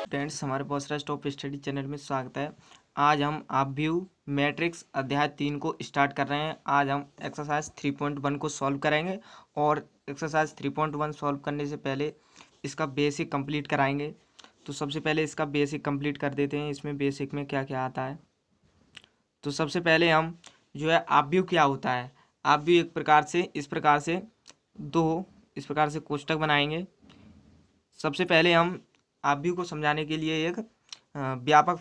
Friends, हमारे बॉसरा top study channel में स्वागत है। आज हम अपव्यू मैट्रिक्स अध्याय 3 को स्टार्ट कर रहे हैं। आज हम एक्सरसाइज 3.1 को सॉल्व करेंगे और एक्सरसाइज 3.1 सॉल्व करने से पहले इसका बेसिक कंप्लीट कराएंगे। तो सबसे पहले इसका बेसिक कंप्लीट कर देते हैं। इसमें बेसिक में क्या क्या आता है। तो सबसे पहले हम जो है अपव्यू क्या होता है। अपव्यू एक प्रकार से इस प्रकार से कोष्टक बनाएंगे। सबसे पहले हम अपव्यू को समझाने के लिए एक व्यापक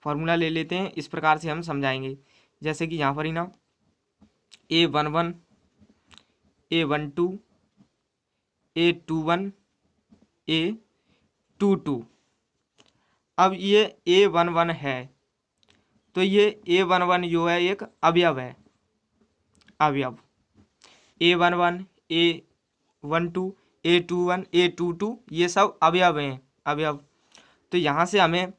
फार्मूला ले लेते हैं। इस प्रकार से हम समझाएंगे, जैसे कि यहाँ पर ही ना A11 A12 A21 A22। अब ये A11 है तो ये A11 जो है एक अवयव है। अवयव A11 A12 A21 A22 ये सब अवयव हैं। अवयव तो यहाँ से हमें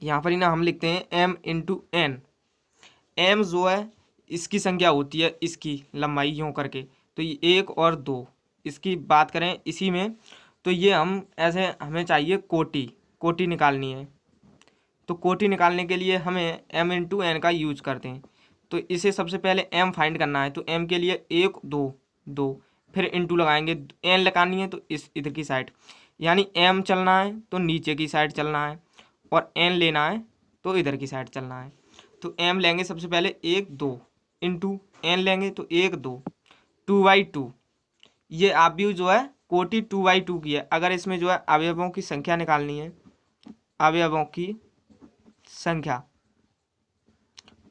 यहाँ पर ही ना हम लिखते हैं m इंटू एन। m जो है इसकी संख्या होती है, इसकी लंबाई यूँ करके। तो ये 1 और 2 इसकी बात करें इसी में, तो ये हम ऐसे हमें चाहिए कोटि निकालनी है। तो कोटि निकालने के लिए हमें m इंटू एन का यूज करते हैं। तो इसे सबसे पहले m फाइंड करना है। तो m के लिए 1 2 2 फिर इंटू लगाएंगे। n लगानी है तो इस इधर की साइड, यानी m चलना है तो नीचे की साइड चलना है, और n लेना है तो इधर की साइड चलना है। तो m लेंगे सबसे पहले 1 2 इंटू n लेंगे तो 1 2 2/2। ये अपव्यू जो है कोटि 2/2 की है। अगर इसमें जो है अवयवों की संख्या निकालनी है, अवयवों की संख्या,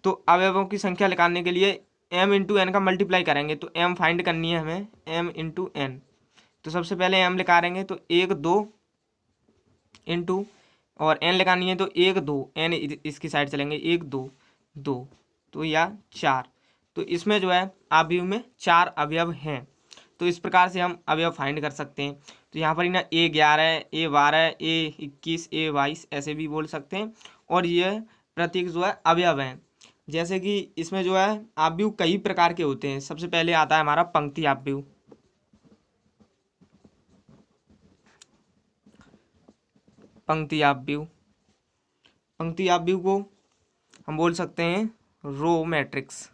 तो अवयवों की संख्या निकालने के लिए m इंटू एन का मल्टीप्लाई करेंगे। तो m फाइंड करनी है हमें, m इंटू एन। तो सबसे पहले m निकालेंगे तो 1 2 इंटू, और n लगानी है तो 1 2 n इसकी साइड चलेंगे 1 2 2 तो या 4। तो इसमें जो है अपव्यू में 4 अवयव हैं। तो इस प्रकार से हम अवयव फाइंड कर सकते हैं। तो यहाँ पर ही ना A11 A12 A21 A22 ऐसे भी बोल सकते हैं। और ये प्रतीक जो है अवयव हैं। जैसे कि इसमें जो है अपव्यू कई प्रकार के होते हैं। सबसे पहले आता है हमारा पंक्ति अपव्यू। पंक्ति अपव्यू को हम बोल सकते हैं रो मैट्रिक्स।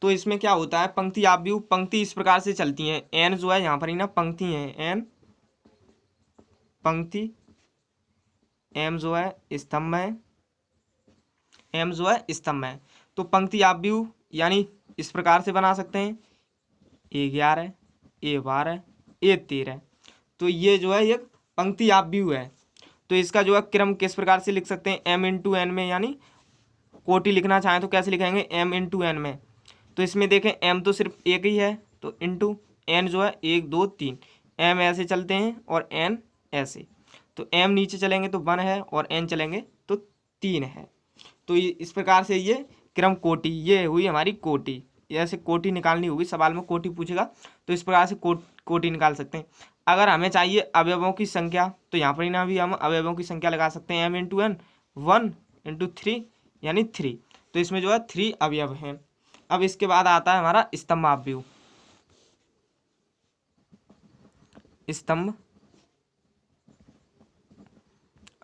तो इसमें क्या होता है, पंक्ति अपव्यू, पंक्ति इस प्रकार से चलती हैं। एन जो है यहाँ पर ही ना पंक्ति है, एन पंक्ति, एम जो है स्तंभ है, तो पंक्ति अपव्यू यानी इस प्रकार से बना सकते हैं A11 A12 A13। तो ये जो है एक पंक्ति अपव्यू है। तो इसका जो है क्रम किस प्रकार से लिख सकते हैं, m इंटू एन में, यानी कोटि लिखना चाहें तो कैसे लिखेंगे, m इंटू एन में। तो इसमें देखें m तो सिर्फ एक ही है, तो इंटू n जो है 1 2 3, m ऐसे चलते हैं और n ऐसे। तो m नीचे चलेंगे तो 1 है और n चलेंगे तो 3 है। तो इस प्रकार से ये क्रम कोटि, ये हुई हमारी कोटि। ऐसे कोटि निकालनी होगी, सवाल में कोटि पूछेगा तो इस प्रकार से कोटि निकाल सकते हैं। अगर हमें चाहिए अवयवों की संख्या, तो यहाँ पर ना भी हम अवयवों की संख्या लगा सकते हैं, m इंटू एन 1 इंटू 3 यानी 3। तो इसमें जो है 3 अवयव हैं। अब इसके बाद आता है हमारा स्तंभ अपव्यू। स्तंभ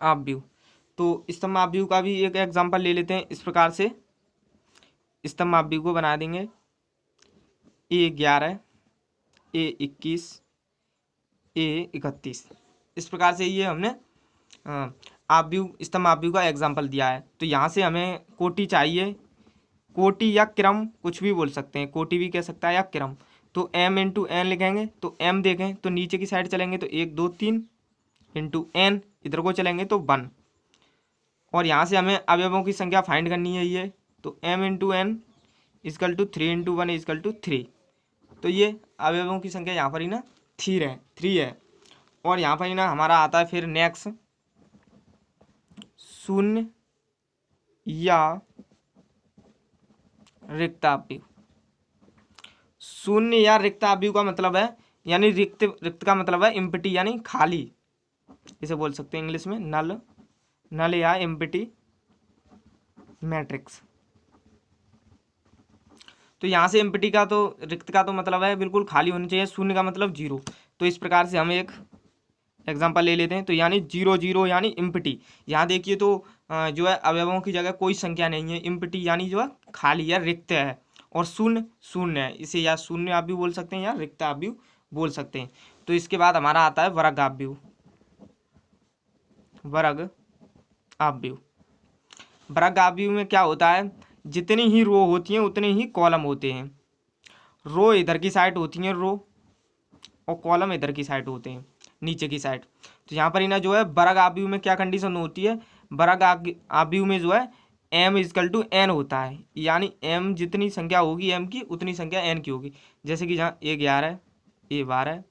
अपव्यू, तो स्तंभ अपव्यू का भी एक एग्जांपल ले लेते हैं। इस प्रकार से स्तंभ अपव्यू को बना देंगे A11 A21 A31। इस प्रकार से ये हमने अपव्यू, स्तंभ अपव्यू का एग्जांपल दिया है। तो यहाँ से हमें कोटि चाहिए, कोटि या क्रम कुछ भी बोल सकते हैं, कोटि भी कह सकता है या क्रम। तो m इंटू एन लिखेंगे। तो m देखें तो नीचे की साइड चलेंगे तो 1 2 3 इंटू एन, इधर को चलेंगे तो 1। और यहाँ से हमें अवयवों की संख्या फाइंड करनी है ये। तो m into n equal to 3 into 1 equal to 3। तो ये अवयवों की संख्या यहाँ पर ही ना 3 है। और यहाँ पर ही ना हमारा आता है फिर नेक्स्ट शून्य या रिक्त अपव्यू। शून्य या रिक्त अपव्यू का मतलब है, यानी रिक्त का मतलब है एम्प्टी यानी खाली, इसे बोल सकते हैं इंग्लिश में नल या एम्प्टी मैट्रिक्स। तो यहाँ से एम्प्टी का तो, रिक्त का तो मतलब है बिल्कुल खाली होनी चाहिए। शून्य का मतलब 0। तो इस प्रकार से हम एक एग्जाम्पल ले लेते हैं। तो यानी 0 0 यानी इम्पटी। यहाँ देखिए तो जो है अवयवों की जगह कोई संख्या नहीं है। इम्पटी यानी जो है खाली या रिक्त है। और शून्य शून्य है, इसे या शून्य आप भी बोल सकते हैं या रिक्त आप भी बोल सकते हैं। तो इसके बाद हमारा आता है वर्ग आव्यूह। वर्ग आव्यूह। वर्ग आव्यूह में क्या होता है, जितनी ही रो होती हैं उतने ही कॉलम होते हैं। रो इधर की साइड होती हैं रो, और कॉलम इधर की साइड होते हैं नीचे की साइड। तो यहाँ पर ही ना जो है वर्ग आव्यूह में क्या कंडीशन होती है, वर्ग आव्यूह में जो है m इजकल टू n होता है। यानी m जितनी संख्या होगी m की उतनी संख्या n की होगी। जैसे कि जहाँ a11 a12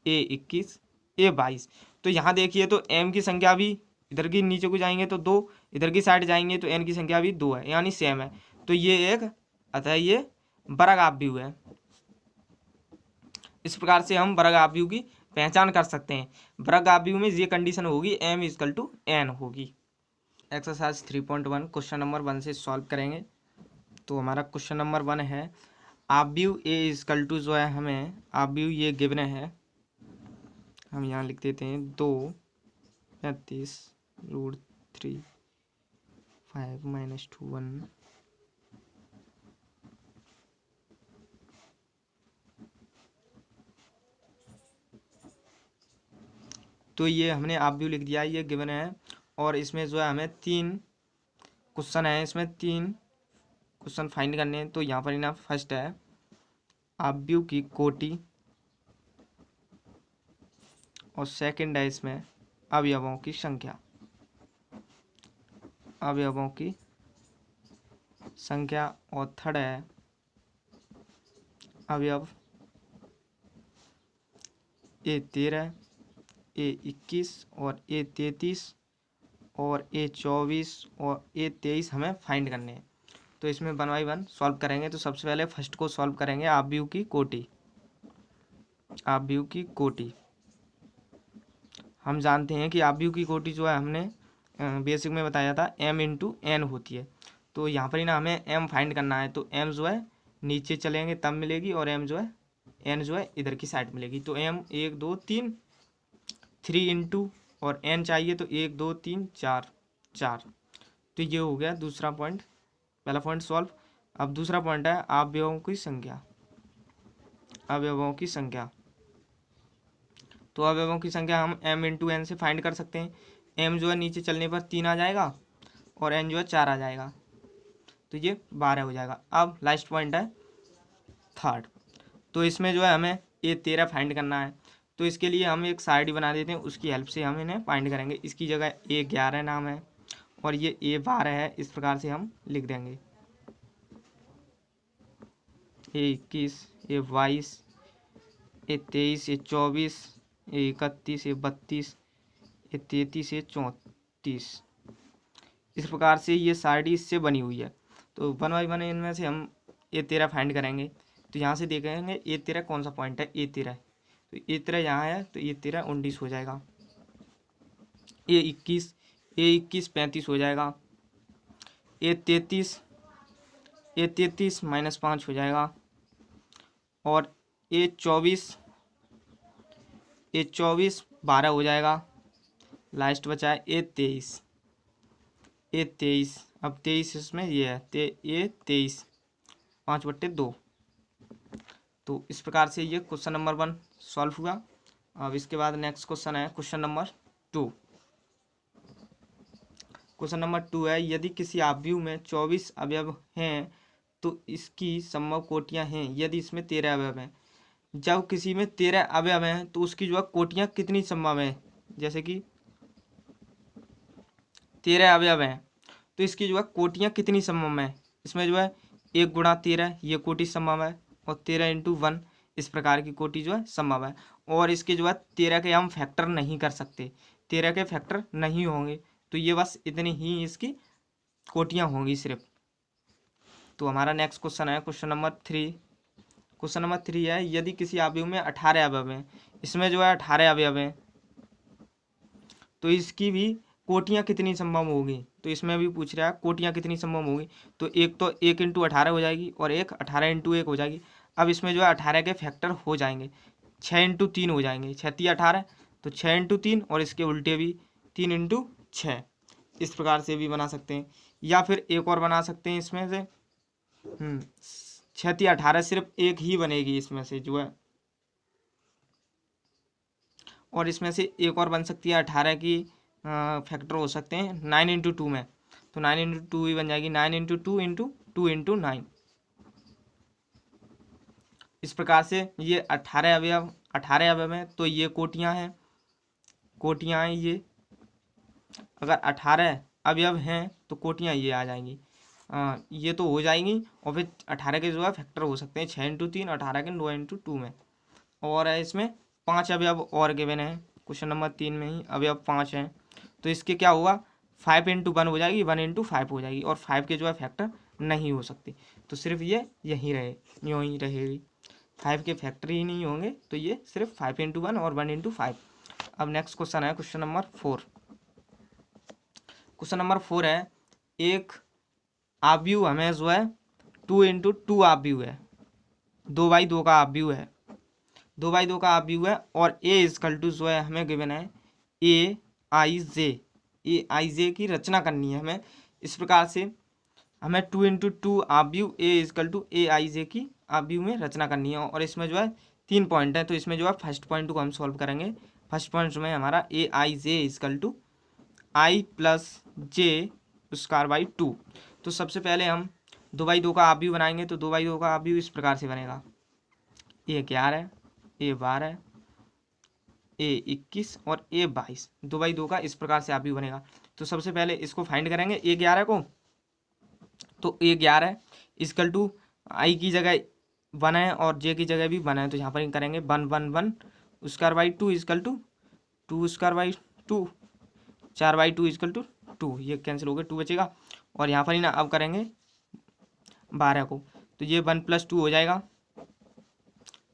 a21 a22। तो यहाँ देखिए तो m की संख्या भी इधर की नीचे को जाएंगे तो 2, इधर की साइड जाएंगे तो n की संख्या भी 2 है, यानी सेम है। तो ये एक अतः ये वर्ग आव्यूह है। इस प्रकार से हम वर्ग आव्यूह की पहचान कर सकते हैं। वर्ग आव्यूह में ये कंडीशन होगी m इजकल टू n होगी। एक्सरसाइज 3.1 क्वेश्चन नंबर 1 से सॉल्व करेंगे। तो हमारा क्वेश्चन नंबर 1 है आव्यूह a इजकल टू जो है हमें आव्यूह ये गिवन है, हम यहाँ लिख देते हैं 2 35 √3 5 - 2 1। तो ये हमने आव्यूह लिख दिया, ये गिवन है। और इसमें जो है हमें 3 क्वेश्चन है, इसमें 3 क्वेश्चन फाइंड करने हैं। तो यहाँ पर ही ना फर्स्ट है आव्यूह की कोटि, और सेकंड है इसमें अवयवों की संख्या। अवयवों की संख्या, और थर्ड है अवयव a13 a21 और a33 और a24 और a23 हमें फाइंड करने हैं। तो इसमें 1 बाय 1 सॉल्व करेंगे। तो सबसे पहले फर्स्ट को सॉल्व करेंगे आव्यूह की कोटि। आव्यूह की कोटि हम जानते हैं कि आव्यूह की कोटि जो है हमने बेसिक में बताया था m इंटू n होती है। तो यहाँ पर ही ना हमें m फाइंड करना है। तो m जो है नीचे चलेंगे तब मिलेगी, और m जो है n जो है इधर की साइड मिलेगी। तो m 1 2 3 3 इंटू और n चाहिए तो 1 2 3 4 4। तो ये हो गया दूसरा पॉइंट, पहला पॉइंट सॉल्व। अब दूसरा पॉइंट है अवयवों की संख्या। अवयवों की संख्या, तो अवयवों की संख्या हम m इंटू n से फाइंड कर सकते हैं। m जो है नीचे चलने पर 3 आ जाएगा, और n जो है 4 आ जाएगा, तो ये 12 हो जाएगा। अब लास्ट पॉइंट है थर्ड। तो इसमें जो है हमें a13 फाइंड करना है। तो इसके लिए हम एक साइड बना देते हैं, उसकी हेल्प से हम इन्हें फाइंड करेंगे। इसकी जगह a11 नाम है और ये a12 है, इस प्रकार से हम लिख देंगे a21 a22 a23 a24 a31 a32 a33 a34। इस प्रकार से ये साइड इससे बनी हुई है। तो 1 बाय 1 इनमें से हम a13 फाइंड करेंगे। तो यहाँ से देखेंगे a13 कौन सा पॉइंट है, a13। तो a13 यहाँ है, तो a13 19 हो जाएगा। a21 35 हो जाएगा। a33 -5 हो जाएगा। और a24 12 हो जाएगा। लास्ट बचा है a23। अब 23 इसमें ये है a23 5/2। तो इस प्रकार से ये क्वेश्चन नंबर 1 सॉल्व हुआ। अब इसके बाद नेक्स्ट क्वेश्चन है क्वेश्चन नंबर 2। क्वेश्चन नंबर 2 है यदि किसी आव्यूह में 24 अवयव हैं तो इसकी संभव कोटियां हैं यदि इसमें 13 अवयव हैं। जब किसी में 13 अवयव हैं तो उसकी जो है कोटियां कितनी संभव है। जैसे कि 13 अवयव हैं तो इसकी जो है कोटियां कितनी संभव है। इसमें जो है 1 गुणा 13 ये कोटि संभव है, और 13 इंटू 1 इस प्रकार की कोटि जो है संभव है। और इसके जो है 13 के हम फैक्टर नहीं कर सकते, 13 के फैक्टर नहीं होंगे। तो ये बस इतनी ही इसकी कोटियां होंगी सिर्फ। तो हमारा नेक्स्ट क्वेश्चन है क्वेश्चन नंबर 3। क्वेश्चन नंबर 3 है यदि किसी आव्यूह में 18 अवयव हैं, इसमें जो है 18 अवयव हैं तो इसकी भी कोटियां कितनी संभव होगी। तो इसमें भी पूछ रहा है कोटियां कितनी संभव होगी। तो 1 इंटू 18 हो जाएगी, और 18 इंटू 1 हो जाएगी। अब इसमें जो है 18 के फैक्टर हो जाएंगे। 6 इंटू 3 हो जाएंगे, 6 3 18, तो 6 इंटू 3 और इसके उल्टे भी 3 इंटू 6। इस प्रकार से भी बना सकते हैं। या फिर एक और बना सकते हैं इसमें से 6 3 18, सिर्फ एक ही बनेगी इसमें से जो है, और इसमें से एक और बन सकती है 18 की फैक्टर हो सकते हैं 9 इंटू 2 में, तो 9 इंटू 2 ही बन जाएगी, 9 इंटू 2 इंटू 2 इंटू 9। इस प्रकार से ये 18 अवयव हैं, तो ये कोटियाँ हैं, कोटियाँ हैं ये। अगर 18 अवयव हैं तो कोटियाँ ये आ जाएंगी, ये तो हो जाएंगी। और फिर 18 के जो है फैक्टर हो सकते हैं 6 इंटू 3, 18 के 9 इंटू 2 में। और है इसमें 5 अवयव और गिवन है, क्वेश्चन नंबर 3 में ही अवयव 5 हैं, तो इसके क्या हुआ, 5 इंटू 1 हो जाएगी, 1 इंटू 5 हो जाएगी, और 5 के जो है फैक्टर नहीं हो सकते, तो सिर्फ ये यहीं रहे, यूँ ही रहेगी, 5 के फैक्टर ही नहीं होंगे, तो ये सिर्फ 5 इंटू 1 और 1 इंटू 5। अब नेक्स्ट क्वेश्चन है क्वेश्चन नंबर 4। क्वेश्चन नंबर 4 है, एक आव्यूह हमें जो है 2 इंटू 2 आव्यूह है, 2/2 का आव्यूह है, 2/2 का आव्यूह है, और ए इजकल टू जो है हमें गिवन है ए आई जे की रचना करनी है हमें। इस प्रकार से हमें 2 इंटू 2 आव्यूह ए इजकल टू ए आई जे की आव्यूह में रचना करनी है, और इसमें जो है 3 पॉइंट है, तो इसमें जो है फर्स्ट पॉइंट को हम सॉल्व करेंगे। फर्स्ट पॉइंट में हमारा A I J is equal to I plus J square by 2। तो सबसे पहले हम 2/2 का आव्यूह बनाएंगे, तो 2/2 का आव्यूह इस प्रकार से बनेगा, ए 11, ए 12, ए 21 और ए 22, 2/2 का इस प्रकार से आव्यूह बनेगा। तो सबसे पहले इसको फाइंड करेंगे ए 11 को, तो ए 11 इजकल टू आई की जगह 1 है और जे की जगह भी 1 है, तो यहाँ पर करेंगे 1 1 1 square by 2 equal to 2 square by 2, 4/2 equal to 2, ये कैंसिल हो गया, 2 बचेगा। और यहाँ पर ही ना अब करेंगे 12 को, तो ये 1 + 2 हो जाएगा,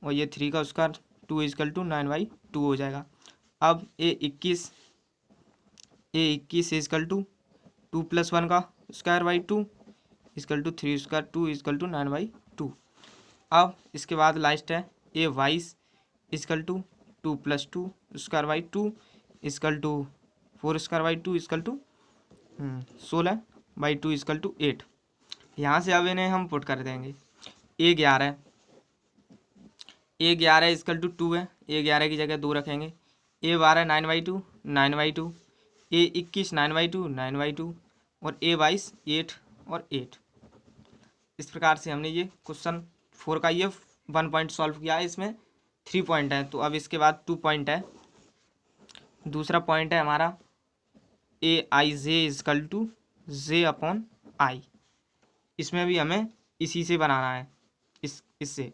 और ये 3 का स्क्वायर 2 इजकल टू 9/2 हो जाएगा। अब ए 21 इजकल टू 2 + 1 का square by 2 equal to 3 square 2 equal to 9/2। अब इसके बाद लास्ट है a 22 equal to 2 + 2 square by 2 equal to 4 square by 2 equal to 16/2 equal to 8। यहाँ से अब इन्हें हम पुट कर देंगे। ए 11 इजकल टू 2 है, ए 11 की जगह 2 रखेंगे। ए 12 9/2, ए 21 9/2, 9/2, और ए 22 8 और 8। इस प्रकार से हमने ये क्वेश्चन 4 का ये 1 पॉइंट सॉल्व किया है। इसमें 3 पॉइंट है, तो अब इसके बाद 2 पॉइंट है। दूसरा पॉइंट है हमारा A I J is equal to J upon I. इसमें भी हमें इसी से बनाना है, इससे,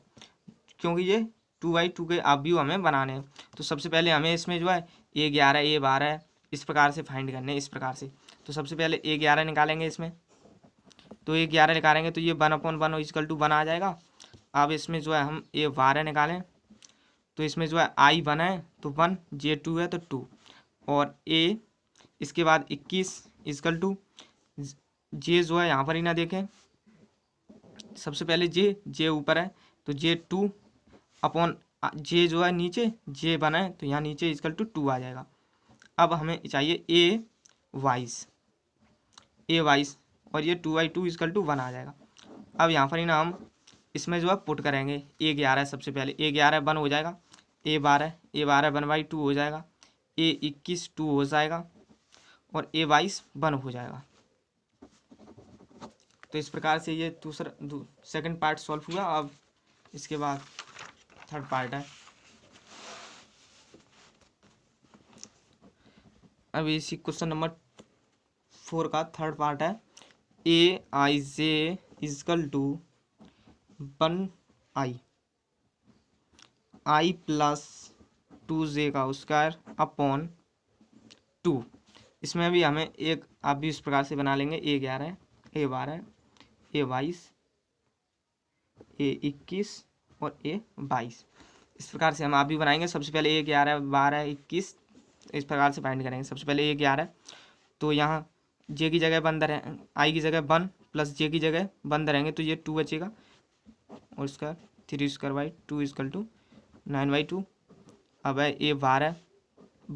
क्योंकि ये 2/2 के आव्यूह हमें बनाने हैं। तो सबसे पहले हमें इसमें जो है ए 11 ए 12 इस प्रकार से फाइंड करने हैं, इस प्रकार से। तो सबसे पहले ए 11 निकालेंगे इसमें, तो ए 11 निकालेंगे तो ये 1/1 इजकल टू 1 आ जाएगा। अब इसमें जो है हम ए 12 निकालें, तो इसमें जो है आई 1 है तो 1, जे 2 है तो 2, और ए इसके बाद 21 इजकल टू जे जो है यहाँ पर ही ना देखें, सबसे पहले जे ऊपर है तो जे 2 अपॉन जे जो है नीचे, जे 1 है तो यहाँ नीचे इजकल टू 2 आ जाएगा। अब हमें चाहिए ए 22 और ये 2/2 इजकल टू 1 आ जाएगा। अब यहाँ पर ही ना हम इसमें जो है पुट करेंगे ए 11 सबसे पहले, ए 11 1 हो जाएगा, ए 12 1/2 हो जाएगा, ए 21 2 हो जाएगा, और ए 22 1 हो जाएगा। तो इस प्रकार से ये सेकंड पार्ट सॉल्व हुआ। अब इसके बाद थर्ड पार्ट है। अब इसी क्वेश्चन नंबर 4 का थर्ड पार्ट है, A I J is equal to 1 I plus 2j का स्क्वायर अपॉन 2। इसमें भी हमें एक आप भी इस प्रकार से बना लेंगे, ए 11 ए 12 ए 22 ए 21 और ए 22। इस प्रकार से हम आप भी बनाएंगे। सबसे पहले ए 11 12 21 इस प्रकार से फाइंड करेंगे। सबसे पहले ए 11, तो यहाँ जे की जगह बंद रहे, आई की जगह 1 प्लस जे की जगह बंद रहेंगे, तो ये 2 बचेगा, और इसका 3 स्क्वायर बाई 2 इजकल टू 9/2, अब है ए 12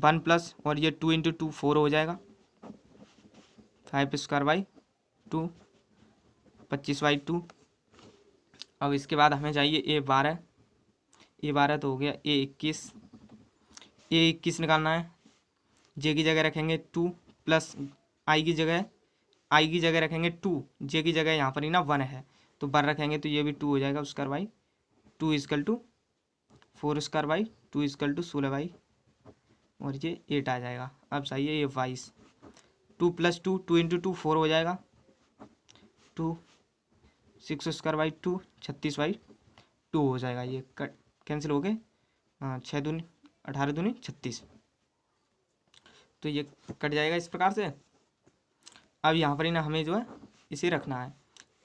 1 प्लस और ये 2 इंटू 2 4 हो जाएगा 5 स्क्वायर बाई 2 25/2। अब इसके बाद हमें चाहिए ए 12 तो हो गया ए 21 निकालना है। जे की जगह रखेंगे 2 प्लस आई की जगह रखेंगे 2, जे की जगह यहाँ पर ही ना 1 है तो 1 रखेंगे तो ये भी 2 हो जाएगा square by 2 equal to 4 square by 2 equal to 16 by और ये 8 आ जाएगा। अब सही है ये 22 2 प्लस 2 इंटू 2 4 हो जाएगा 2 6 स्क्वायर बाई 2 36/2 हो जाएगा। ये कट कैंसिल हो गए 6 दूनी 18 दूनी 36 तो ये कट जाएगा इस प्रकार से। अब यहाँ पर ही ना हमें जो है इसे रखना है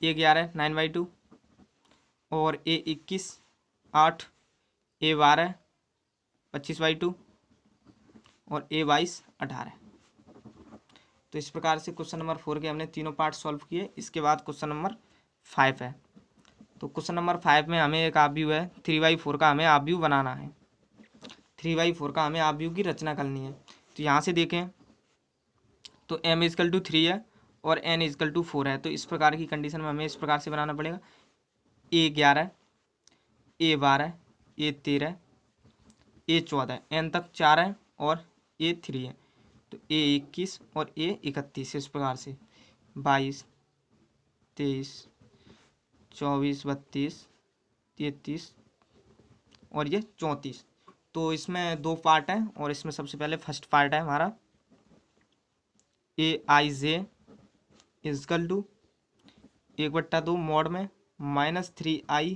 ए 11 9/2 और ए 21 8 ए 12 25/2 और ए 22 18। तो इस प्रकार से क्वेश्चन नंबर 4 के हमने तीनों पार्ट सॉल्व किए। इसके बाद क्वेश्चन नंबर 5 है। तो क्वेश्चन नंबर 5 में हमें एक आव्यूह है 3/4 का हमें आव्यूह बनाना है। 3/4 का हमें आव्यूह की रचना करनी है। तो यहाँ से देखें तो m इजकल टू 3 है और n इजकल टू 4 है। तो इस प्रकार की कंडीशन में हमें इस प्रकार से बनाना पड़ेगा ए 11 ए 12 ए 13 ए 14 n तक 4 है और ए 3 है तो ए 21 और ए 31 इस प्रकार से 22 23 24 32 33 और ये 34। तो इसमें दो पार्ट हैं और इसमें सबसे पहले फर्स्ट पार्ट है हमारा A I J is equal to 1/2 mod में -3i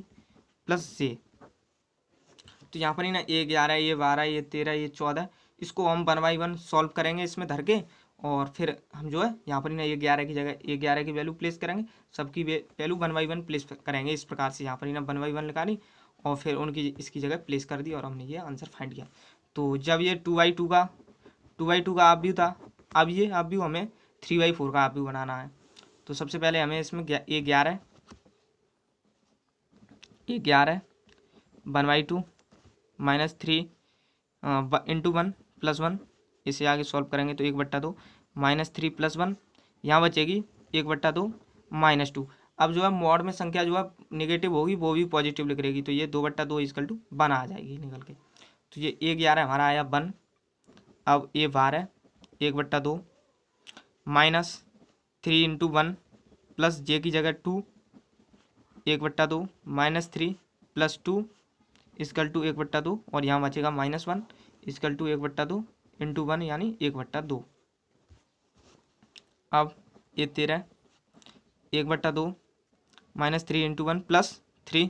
प्लस जे। तो यहाँ पर ही ना ए 11 ये 12 ये 13 ये 14 इसको हम 1 बाई 1 सॉल्व करेंगे इसमें धर के और फिर हम जो है यहाँ पर ही ना ये 11 की जगह ए 11 की वैल्यू प्लेस करेंगे, सबकी वैल्यू 1 बाई 1 प्लेस करेंगे। इस प्रकार से यहाँ पर ही ना 1 बाई 1 निकाली और फिर उनकी इसकी जगह प्लेस कर दी और हमने ये आंसर फाइंड किया। तो जब ये 2/2 का आव्यूह था, अब ये आव्यूह हमें 3/4 का आव्यूह बनाना है। तो सबसे पहले हमें इसमें ए 11 1/2 -3 इंटू 1 प्लस 1 इसे आगे सॉल्व करेंगे तो 1/2 -3 प्लस 1 यहाँ बचेगी 1/2 -2। अब जो है मॉड में संख्या जो है निगेटिव होगी वो भी पॉजिटिव लिख रहेगी तो ये 2/2 इजकल टू 1 आ जाएगी निकल के। तो ये ए 11 हमारा आया 1। अब ए 12 1/2 -3 इंटू 1 प्लस जे की जगह 2 1/2 -3 प्लस 2 इजकल टू 1/2 और यहाँ बचेगा -1 इजकल टू 1/2 इंटू 1 यानी 1/2। अब ये 13 1/2 -3 into 1 plus 3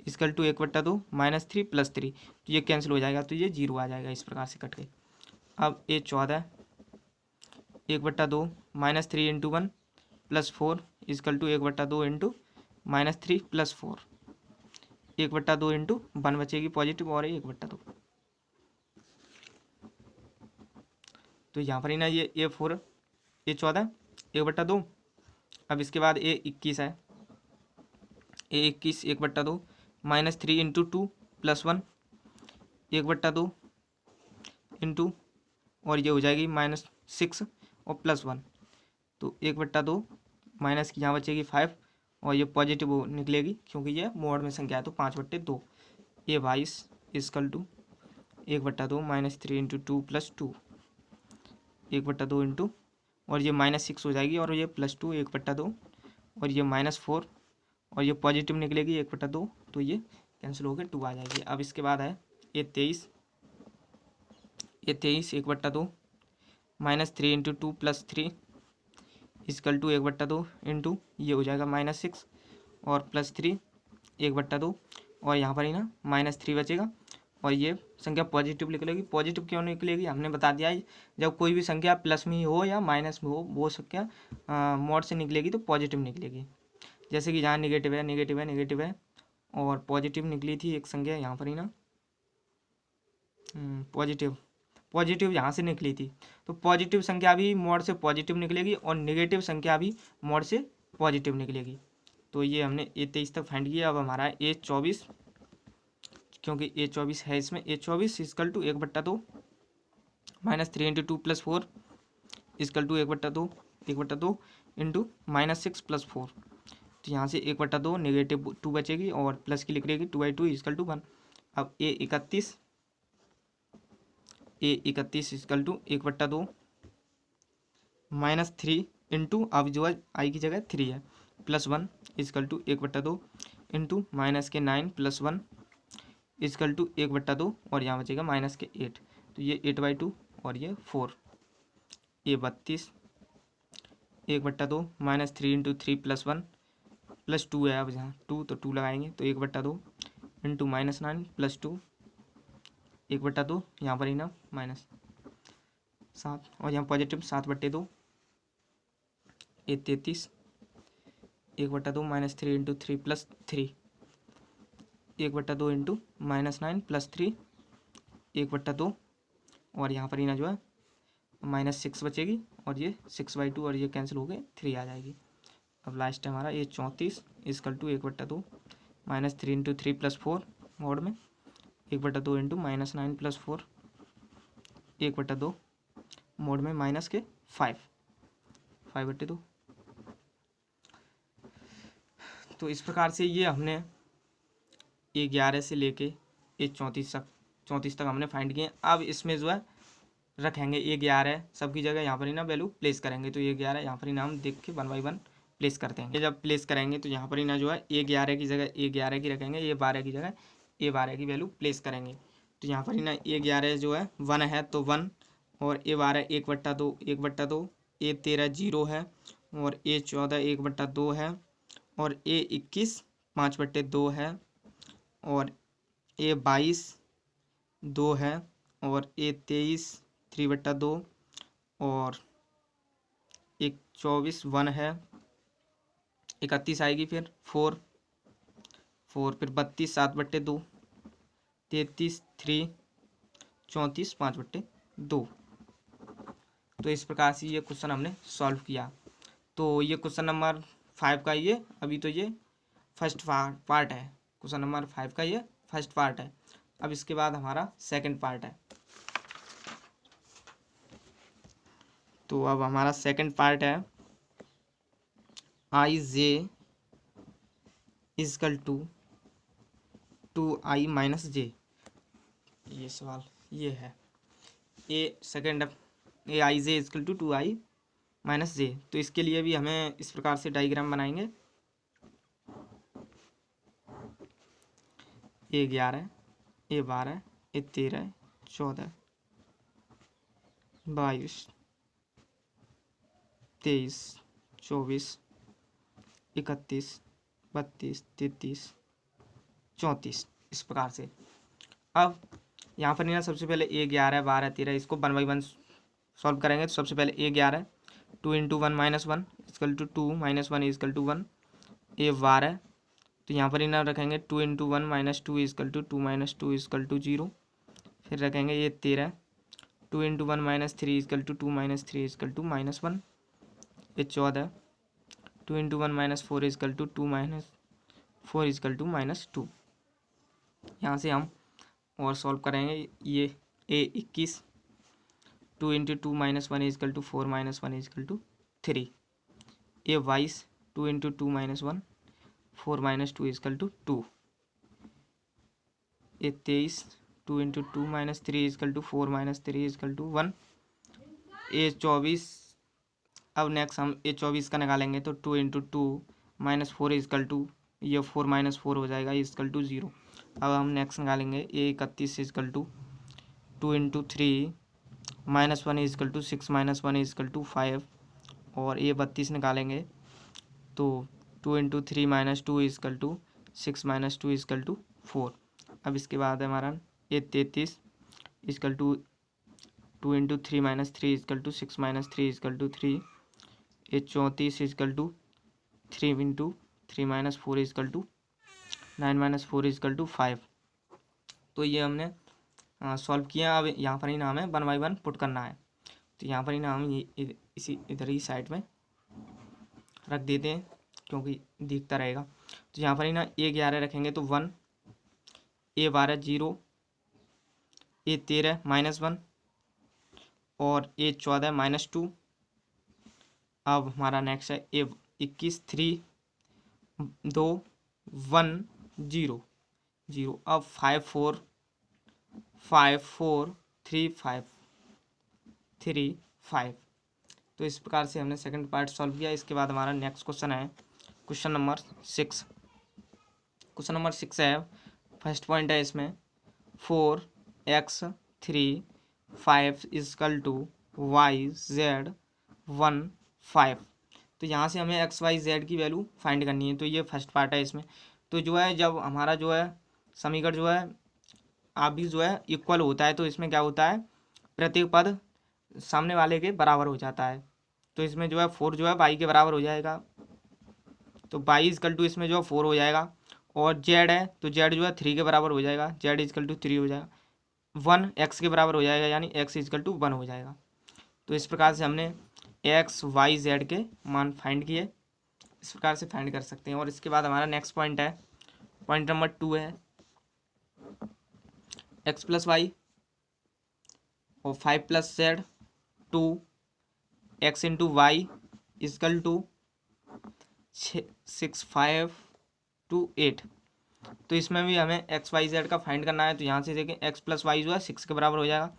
equal to 1/2 -3 plus 3 तो ये कैंसिल हो जाएगा तो ये 0 आ जाएगा। इस प्रकार से कट गई। अब ये 14 1/2 -3 into 1 plus 4 equal to 1/2 into -3 plus 4 1/2 into 1 बचेगी पॉजिटिव और 1/2। तो यहाँ पर ही ना ये A4 A14 1/2। अब इसके बाद A21 है A21 1/2 -3 इंटू 2 प्लस 1 1/2 इंटू और ये हो जाएगी -6 और प्लस 1 तो 1/2 माइनस की यहाँ बचेगी 5 और ये पॉजिटिव निकलेगी क्योंकि ये मॉड में संख्या है तो 5/2 ये 22 equal to 1/2 -3 into 2 plus 2 1/2 into और ये -6 हो जाएगी और ये प्लस 2 1/2 और ये -4 और ये पॉजिटिव निकलेगी 1/2 तो ये कैंसिल होकर 2 आ जाएगी। अब इसके बाद है ये 23 1/2 -3 into 2 plus 3 equal to 1/2 into ये हो जाएगा -6 और प्लस 3 1/2 और यहाँ पर ही ना -3 बचेगा और ये संख्या पॉजिटिव निकलेगी। पॉजिटिव क्यों निकलेगी हमने बता दिया है, जब कोई भी संख्या प्लस में हो या माइनस में हो वो संख्या मॉड से निकलेगी तो पॉजिटिव निकलेगी। जैसे कि जहाँ नेगेटिव है और पॉजिटिव निकली थी एक संख्या यहाँ पर ही ना पॉजिटिव यहाँ से निकली थी तो पॉजिटिव संख्या भी मॉड से पॉजिटिव निकलेगी और नेगेटिव संख्या भी मॉड से पॉजिटिव निकलेगी। तो ये हमने A23 तक फाइंड किया। अब हमारा A24 क्योंकि A24 है इसमें। A24 equal to 1/2 -3 × 2 + 4 equal to 1/2 into -6 + 4। तो यहाँ से 1/2 -2 बचेगी और प्लस की लिख रहेगी 2/2 इजकल टू 1। अब A31 इजकल टू 1/2 -3 इंटू, अब जो है आई की जगह 3 है, +1 equal to 1/2 into -9 + 1 equal to 1/2 और यहाँ बचेगा -8। तो ये 8/2 और ये 4। A32 1/2 -3 × 3 + 1 + 2 है, अब यहाँ 2 तो 2 लगाएंगे तो 1/2 इंटू -9 + 2 1/2, यहाँ पर ही ना -7 और यहाँ पॉजिटिव 7/2। A33 1/2 -3 × 3 + 3 1/2 इंटू -9 + 3 1/2 और यहाँ पर ही ना जो है -6 बचेगी और ये 6/2 और ये कैंसिल हो गए 3 आ जाएगी। अब लास्ट है हमारा A34 इजकल टू 1/2 -3 × 3 + 4 मोड में 1/2 इंटू -9 + 4 1/2 मोड में -5/2। तो इस प्रकार से ये हमने A11 से लेके A34 तक हमने फाइंड किए। अब इसमें जो है रखेंगे A11 सबकी जगह यहाँ पर ही ना वैल्यू प्लेस करेंगे। तो A11 यहाँ पर ही ना हम देख के 1 बाई 1 प्लेस करते हैं। ये जब प्लेस करेंगे तो यहाँ पर ही ना जो है A11 की जगह A11 की रखेंगे, A12 की जगह A12 की वैल्यू प्लेस करेंगे। तो यहाँ पर ही ना A11 जो है 1 है तो 1 और A12 1/2 1/2, A13 0 है और A14 1/2 है और A21 5/2 है और A22 2 है और A23 3/2 और 24 1 है। 31 आएगी फिर 4 फिर 32 7/2 33 3 34 5/2। तो इस प्रकार से ये क्वेश्चन हमने सॉल्व किया। तो ये क्वेश्चन नंबर 5 का ये अभी तो ये फर्स्ट पार्ट है। क्वेश्चन नंबर 5 का ये फर्स्ट पार्ट है। अब इसके बाद हमारा सेकंड पार्ट है। तो अब हमारा सेकंड पार्ट है IJ equal to 2I - J। ये सवाल ये है AIJ is equal to 2I - J। तो इसके लिए भी हमें इस प्रकार से डायग्राम बनाएंगे। A11 A12 A13 14 22 23 24 31 32 33 34 इस प्रकार से। अब यहाँ पर ना सबसे पहले A11 12 13 इसको 1 बाई 1 सॉल्व करेंगे। तो सबसे पहले A11 2 × 1 - 1 equal to 2 - 1 equal to 1। A12 तो यहाँ पर ही ना रखेंगे 2 × 1 - 2 इजकल टू 2 - 2 इजकल टू 0। फिर रखेंगे A13 2 × 1 - 3 equal to 2 - 3 equal to -1। A14 2 × 1 - 4 equal to 2 - 4 equal to -2। यहाँ से हम और सॉल्व करेंगे। ये A21 2 × 2 - 1 equal to 4 - 1 equal to 3। A22 2 × 2 - 1 4 - 2 equal to 2। A23 2 × 2 - 3 equal to 4 - 3 equal to 1। A24 अब नेक्स्ट हम A24 का निकालेंगे तो 2 × 2 - 4 इजकल टू ये 4 - 4 हो जाएगा इजकल टू 0। अब हम नेक्स्ट निकालेंगे A31 equal to 2 × 3 -1 equal to 6 - 1 equal to 5 और A32 निकालेंगे तो 2 × 3 - 2 इजकल टू 6 - 2 इजकल टू 4। अब इसके बाद हमारा A33 equal to 2 × 3 - 3 equal to 6 - 3 equal to 3। A34 equal to 3 × 3 - 4 equal to 9 - 4 equal to 5। तो ये हमने सॉल्व किया। अब यहाँ पर ही ना हमें 1 बाई 1 पुट करना है। तो यहाँ पर ही ना हम ये इसी इधर ही साइड में रख देते हैं क्योंकि दिखता रहेगा। तो यहाँ पर ही ना A11 रखेंगे तो 1 ए 12 0, ए 13 -1 और ए 14 -2। अब हमारा नेक्स्ट है ए 21 3 2 1 0 0। अब 5 4 5 4 3 5 3 5। तो इस प्रकार से हमने सेकंड पार्ट सॉल्व किया। इसके बाद हमारा नेक्स्ट क्वेश्चन है क्वेश्चन नंबर 6। क्वेश्चन नंबर 6 है, फर्स्ट पॉइंट है इसमें 4x 3 5 equal to Y Z 1 5। तो यहाँ से हमें एक्स वाई जेड की वैल्यू फाइंड करनी है। तो ये फर्स्ट पार्ट है इसमें। तो जो है जब हमारा जो है समीकरण जो है आप भी जो है इक्वल होता है तो इसमें क्या होता है, प्रत्येक पद सामने वाले के बराबर हो जाता है। तो इसमें जो है 4 जो है बाई के बराबर हो जाएगा, तो बाई इजकल टू इसमें जो है 4 हो जाएगा। और जेड है तो जेड जो है 3 के बराबर हो जाएगा, जेड इजकल टू 3 हो जाएगा। 1 एक्स के बराबर हो जाएगा, यानी एक्स इजकल टू 1 हो जाएगा। तो इस प्रकार से हमने एक्स वाई जेड के मान फाइंड किए। इस प्रकार से फाइंड कर सकते हैं। और इसके बाद हमारा नेक्स्ट पॉइंट है, पॉइंट नंबर 2 है एक्स प्लस वाई और 5 plus z 2 x into y equal to 6 5 2 8। तो इसमें भी हमें एक्स वाई जेड का फाइंड करना है। तो यहाँ से देखें एक्स प्लस वाई जो है 6 के बराबर हो जाएगा,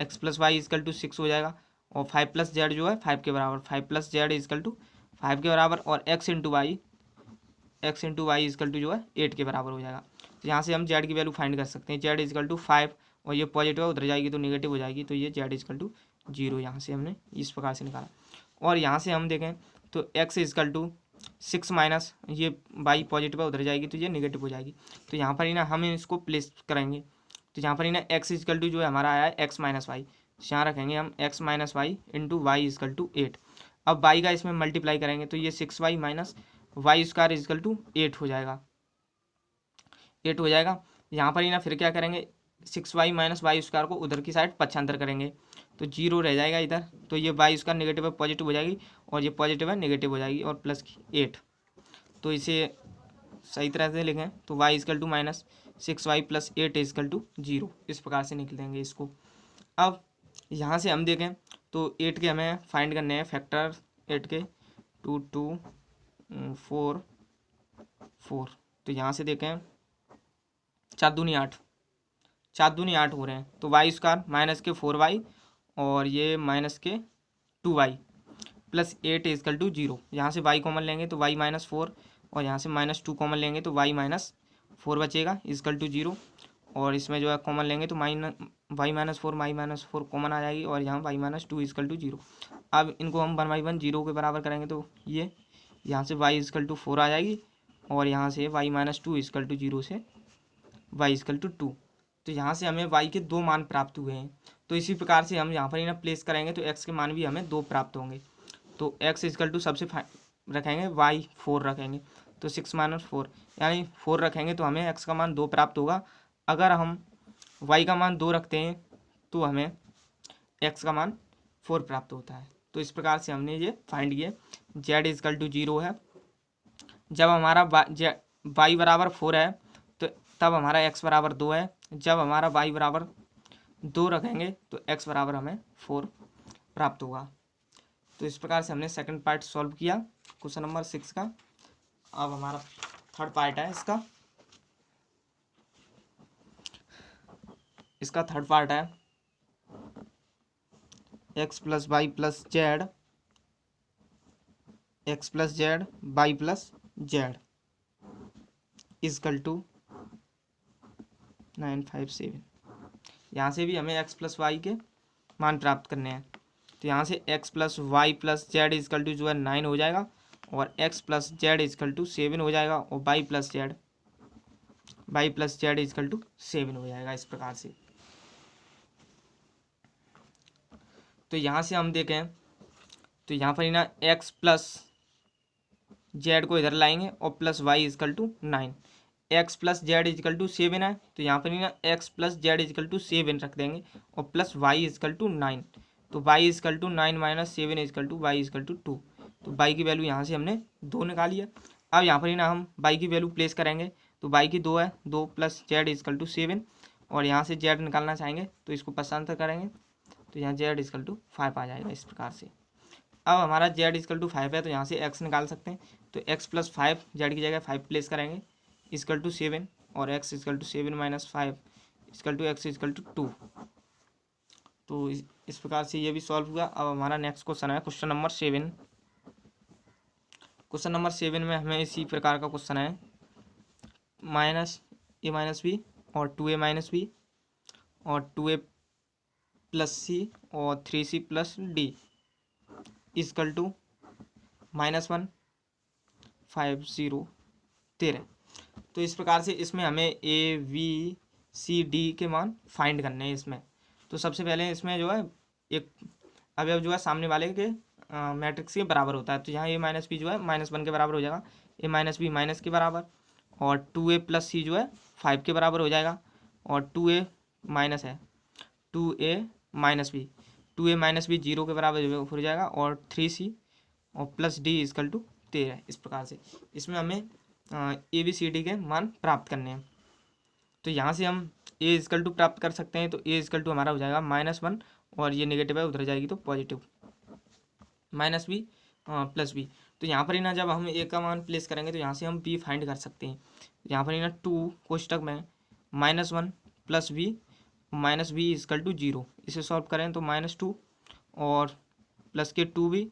x plus y equal to 6 हो जाएगा। और 5 प्लस जेड जो है 5 के बराबर, 5 प्लस जेड इजकल टू 5 के बराबर। और x into y equal to जो है 8 के बराबर हो जाएगा। तो यहाँ से हम जेड की वैल्यू फाइंड कर सकते हैं। जेड इजकल टू 5 और ये पॉजिटिव है, उधर जाएगी तो नेगेटिव हो जाएगी। तो ये जेड इजकल टू 0 यहाँ से हमने इस प्रकार से निकाला। और यहाँ से हम देखें तो एक्स इजकल टू 6 माइनस ये बाई पॉजिटिव है, उधर जाएगी तो ये नेगेटिव हो जाएगी। तो यहाँ पर ही ना हम इसको प्लेस करेंगे। तो यहाँ पर ही ना एक्स इजकल टू जो है हमारा आया है एक्स माइनस वाई, यहाँ रखेंगे हम x minus y into y equal to 8। अब वाई का इसमें मल्टीप्लाई करेंगे तो ये 6y minus y square equal to 8 हो जाएगा, 8 हो जाएगा। यहाँ पर ही ना फिर क्या करेंगे 6y माइनस वाई स्क्वायर को उधर की साइड पक्षांतर करेंगे तो 0 रह जाएगा इधर। तो ये वाई स्क्वायर नेगेटिव है पॉजिटिव हो जाएगी, और ये पॉजिटिव है नेगेटिव हो जाएगी, और प्लस 8। तो इसे सही तरह से लिखें तो y equal to minus 6y plus 8 equal to 0। इस प्रकार से निकल देंगे इसको। अब यहाँ से हम देखें तो 8 के हमें फाइंड करने हैं फैक्टर 8 के 2 2 4 4। तो यहाँ से देखें 4 दूनी 8, 4 दूनी 8 हो रहे हैं। तो वाई स्क्वायर माइनस के 4y और ये माइनस के 2y प्लस 8 इजकल टू 0। यहाँ से y कॉमन लेंगे तो y माइनस 4 और यहाँ से माइनस 2 कॉमन लेंगे तो y माइनस 4 बचेगा इजकल टू 0। और इसमें जो है कॉमन लेंगे तो y माइनस 4 कॉमन आ जाएगी, और यहाँ y माइनस 2 इजकल टू 0। अब इनको हम 1/1 0 के बराबर करेंगे तो ये यहाँ से y इजकल टू 4 आ जाएगी, और यहाँ से y माइनस 2 इजकल टू 0 से y इजकल टू 2। तो यहाँ से हमें y के 2 मान प्राप्त हुए हैं। तो इसी प्रकार से हम यहाँ पर ही ना प्लेस करेंगे तो x के मान भी हमें 2 प्राप्त होंगे। तो x इजकल टू सबसे रखेंगे y 4 रखेंगे तो 6 माइनस 4 यानी 4 रखेंगे तो हमें x का मान 2 प्राप्त होगा। अगर हम y का मान 2 रखते हैं तो हमें x का मान 4 प्राप्त होता है। तो इस प्रकार से हमने ये फाइंड किए। z इजकल टू 0 है जब हमारा y बराबर 4 है, तो तब हमारा x बराबर 2 है। जब हमारा y बराबर 2 रखेंगे तो x बराबर हमें 4 प्राप्त होगा। तो इस प्रकार से हमने सेकंड पार्ट सॉल्व किया क्वेश्चन नंबर 6 का। अब हमारा थर्ड पार्ट है इसका थर्ड पार्ट है x plus y plus z, x plus z y plus z equal to 957। यहाँ से भी हमें एक्स प्लस वाई के मान प्राप्त करने हैं। तो यहाँ से x plus y plus z equal to जो है 9 हो जाएगा, और x plus z equal to 7 हो जाएगा, और y plus z equal to 7 हो जाएगा इस प्रकार से। तो यहाँ से हम देखें तो यहाँ पर ही ना एक्स प्लस जेड को इधर लाएंगे और plus y equal to 9। X plus z equal to 7 है तो यहाँ पर ही ना x plus z equal to 7 रख देंगे और प्लस वाई इजकल टू 9। तो y equal to 9 minus 7 equal to y equal to 2। तो वाई की वैल्यू यहाँ से हमने 2 निकाली है। अब यहाँ पर ही ना हम वाई की वैल्यू प्लेस करेंगे तो बाई की 2 है, 2 प्लस जेड इजकल टू 7, और यहाँ से जेड निकालना चाहेंगे तो इसको पक्षांतर करेंगे तो यहाँ जेड इजकल टू 5 आ जाएगा इस प्रकार से। अब हमारा जेड इजकल टू 5 है तो यहाँ से एक्स निकाल सकते हैं, तो एक्स प्लस 5 जेड की जगह 5 प्लेस करेंगे इजकल टू 7, और x equal to 7 minus 5 equal to x equal to 2। तो इस प्रकार से ये भी सॉल्व हुआ। अब हमारा नेक्स्ट क्वेश्चन है क्वेश्चन नंबर 7। क्वेश्चन नंबर 7 में हमें इसी प्रकार का क्वेश्चन है, माइनस ए माइनस बी और 2a माइनस बी और 2a प्लस सी और 3c plus D is equal to -1 5 0 13। तो इस प्रकार से इसमें हमें ए बी सी डी के मान फाइंड करने हैं इसमें। तो सबसे पहले इसमें जो है एक अवयव जो है सामने वाले के मैट्रिक्स के बराबर होता है, तो यहाँ ए माइनस बी जो है -1 के बराबर हो जाएगा, ए माइनस बी माइनस के बराबर, और 2a प्लस सी जो है 5 के बराबर हो जाएगा, और 2a माइनस है 2a minus B 2a minus B 0 के बराबर हो जाएगा, और 3c और प्लस डी इजकल टू 13। इस प्रकार से इसमें हमें ए बी सी डी के मान प्राप्त करने हैं। तो यहाँ से हम ए इजकल टू प्राप्त कर सकते हैं, तो ए इजकल टू हमारा हो जाएगा -1, और ये नेगेटिव है उधर जाएगी तो positive, minus b plus b. तो यहाँ पर ही ना जब हम ए का मान प्लेस करेंगे तो यहाँ से हम बी फाइंड कर सकते हैं। यहाँ पर ही ना 2 कोष्टक में -1 plus B minus B equal to 0, इसे सॉल्व करें तो -2 और प्लस के 2b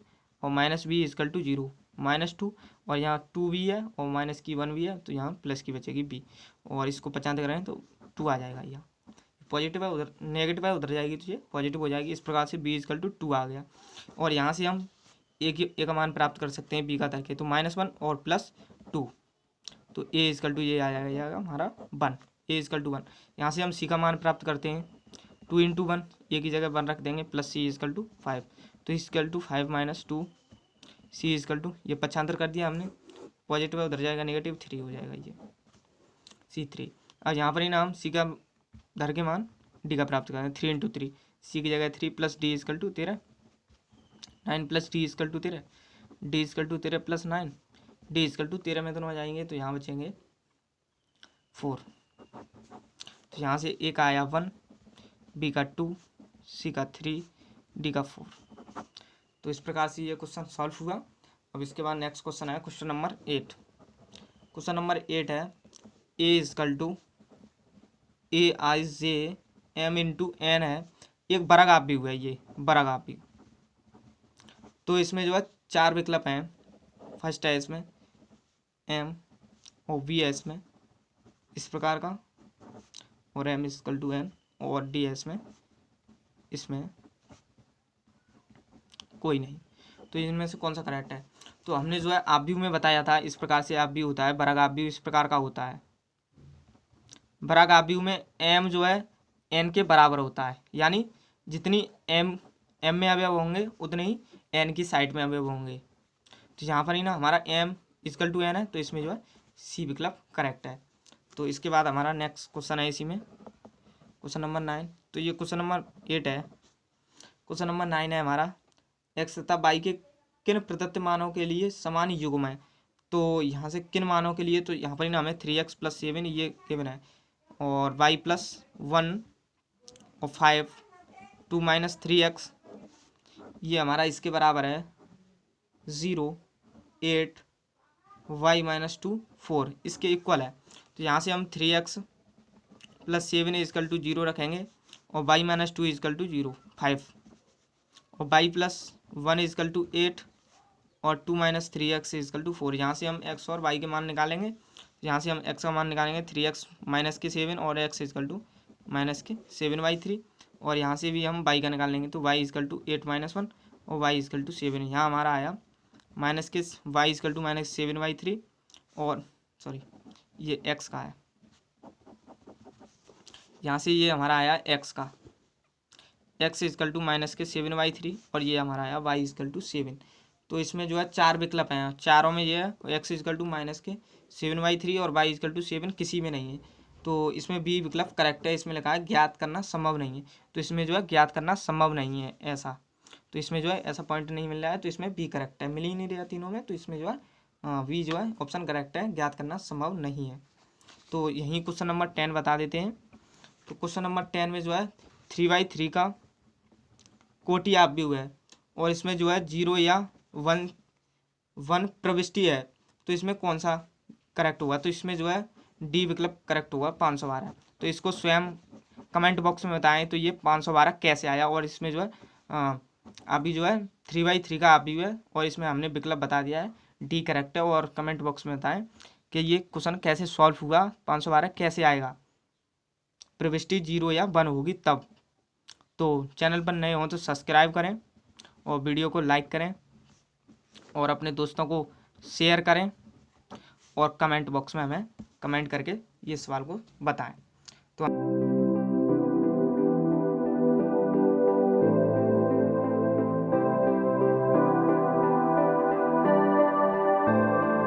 और माइनस बी इजकल टू 0 -2, और यहाँ 2b है और माइनस की 1b है तो यहाँ प्लस की बचेगी b, और इसको 50 करें तो 2 आ जाएगा। यहाँ पॉजिटिव है उधर नेगेटिव है उधर जाएगी तो ये पॉजिटिव हो जाएगी। इस प्रकार से b इजकल टू 2 आ गया, और यहाँ से हम ए का मान प्राप्त कर सकते हैं b का करके, तो -1 और प्लस 2, तो a इजकल टू ये आ जाएगा हमारा 1, a इजकल टू 1। यहाँ से हम c का मान प्राप्त करते हैं 2 इंटू 1, ए की जगह 1 रख देंगे, प्लस c इजकल टू 5, तो equal to 5 minus 2 c equal to, ये पक्षांतर कर दिया हमने, पॉजिटिव है उधर जाएगा नेगेटिव 3 हो जाएगा ये c3। अब यहाँ पर ही ना हम c का धर के मान d का प्राप्त करेंगे, 3 इंटू 3, c की जगह 3 plus d is equal to 13, 9 plus d is equal to 13, d is equal to 13 plus 9, d is equal to 13 में दोनों आ जाएंगे तो यहाँ बचेंगे 4। तो यहाँ से a का आया 1, b का 2, c का 3, d का 4। तो इस प्रकार से ये क्वेश्चन सॉल्व हुआ। अब इसके बाद नेक्स्ट क्वेश्चन है क्वेश्चन नंबर 8। क्वेश्चन नंबर 8 है a equal to A I J M into N है, एक वर्ग आव्यूह हुआ है ये वर्ग आव्यूह। तो इसमें जो है 4 विकल्प हैं, फर्स्ट है इसमें एम और बी है इसमें इस प्रकार का, और एम इजकल टू एन, और डी है इसमें कोई नहीं। तो इनमें से कौन सा करेक्ट है? तो हमने जो है आव्यूह में बताया था इस प्रकार से आव्यूह होता है, वर्ग आव्यूह इस प्रकार का होता है। वर्ग आव्यूह में एम जो है एन के बराबर होता है, यानी जितनी एम में अवयव होंगे उतने ही एन की साइड में अवयव होंगे। तो यहाँ पर ही ना हमारा एम इजकल टू एन है, तो इसमें जो है सी विकल्प करेक्ट है। तो इसके बाद हमारा नेक्स्ट क्वेश्चन है इसी में क्वेश्चन नंबर 9। तो ये क्वेश्चन नंबर 8 है। क्वेश्चन नंबर 9 है हमारा एक्स तथा वाई के किन प्रदत्त मानों के लिए समान युग्म है। तो यहाँ से किन मानों के लिए, तो यहाँ पर ही ना हमें 3x + 7 ये गिवन है, और y + 1 और 5 2 - 3x ये हमारा इसके बराबर है 0 8 y - 2 4 इसके इक्वल है। तो यहाँ से हम 3x + 7 इजकल टू 0 रखेंगे, और y - 2 इजकल टू 0 5, और y + 1 इजकल टू 8 और 2 - 3x इजकल टू 4। यहाँ से हम x और y के मान निकालेंगे। यहाँ से हम x का मान निकालेंगे 3x - 7 और x इजकल टू -7/3, और यहाँ से भी हम y का निकालेंगे तो y इजकल टू 8 - 1 और y इजकल टू 7। यहाँ हमारा आया y इजकल टू -7/3, और सॉरी ये x का है, यहाँ से ये हमारा आया x का, x इजकल टू -7/3, और ये हमारा आया y इजकल टू 7। तो इसमें जो है 4 विकल्प हैं, चारों में ये है x इजकल टू -7/3 और y इजकल टू 7 किसी में नहीं है। तो इसमें बी विकल्प करेक्ट है। इसमें लिखा है ज्ञात करना संभव नहीं है, तो इसमें जो है ज्ञात करना संभव नहीं है ऐसा, तो इसमें जो है ऐसा पॉइंट नहीं मिल रहा है, तो इसमें बी करेक्ट है। मिल ही नहीं रहा तीनों में, तो इसमें जो है बी जो है ऑप्शन करेक्ट है, ज्ञात करना संभव नहीं है। तो यहीं क्वेश्चन नंबर 10 बता देते हैं। तो क्वेश्चन नंबर 10 में जो है 3/3 का कोटि अवयव है और इसमें जो है 0 या 1 प्रविष्टि है, तो इसमें कौन सा करेक्ट होगा? तो इसमें जो है डी विकल्प करेक्ट होगा, 512। तो इसको स्वयं कमेंट बॉक्स में बताएं तो ये 512 कैसे आया। और इसमें जो है अभी जो है 3/3 का अवयव है और इसमें हमने विकल्प बता दिया है, डी करेक्ट है। और कमेंट बॉक्स में बताएं कि ये क्वेश्चन कैसे सॉल्व हुआ, 512 कैसे आएगा, प्रविष्टि 0 या 1 होगी तब। तो चैनल पर नए हों तो सब्सक्राइब करें और वीडियो को लाइक करें और अपने दोस्तों को शेयर करें और कमेंट बॉक्स में हमें कमेंट करके ये सवाल को बताएं। तो